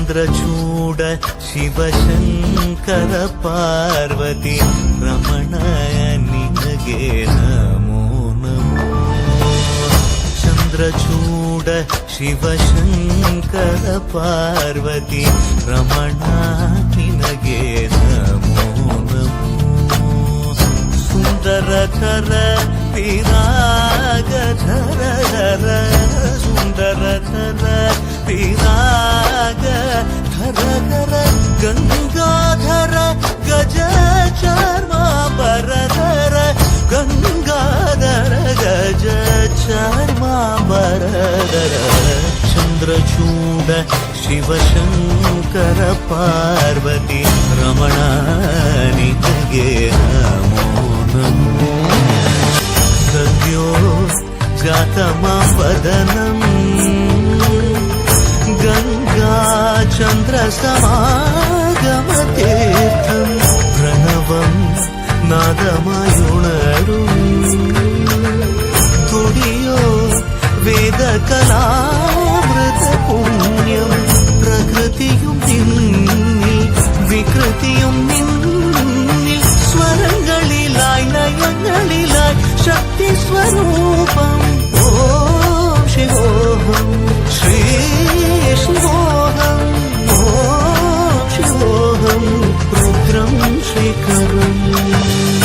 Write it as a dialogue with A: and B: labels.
A: ಚಂದ್ರಚೂಡ ಶಿವಶಂಕರ ಪಾರ್ವತಿ ರಮಣ ನಿನಗೆ ನಮೋ ನಮೋ. ಚಂದ್ರಚೂಡ ಶಿವಶಂಕರ ಪಾರ್ವತಿ ರಮಣ ನಿನಗೆ ನಮೋ ನಮೋ. ಸುಂದರಧರ ವಿರಾಗಧರ ಧರ ಸುಂದರಧರ ವಿರಾಗ ಧರ ಧರ ಗಂಗಾಧರ ಗಜ ಚಾರ್ಮಾಂಬರಧರ ಗಂಗಾಧರ ಗಜ ಚಾರ್ಮಾಂಬರಧರ. ಚಂದ್ರಚೂಡ ಶಿವಶಂಕರ ಪಾರ್ವತಿ ರಮಣ ನಿನಗೆ ನಮೋ ನಮೋ. ಸದ್ಯೋ ಜಾತಮಾಪದನಂ ಗಂಗಾ ಚಂದ್ರ ಸಮಾಗಮತೀರ್ಥಂ ಪ್ರಣವಂ നാദമായുണരും തുടിയോ വേദകലാമൃത പുണ്യം പ്രകൃതിയും നിന്നിൽ വികൃതിയും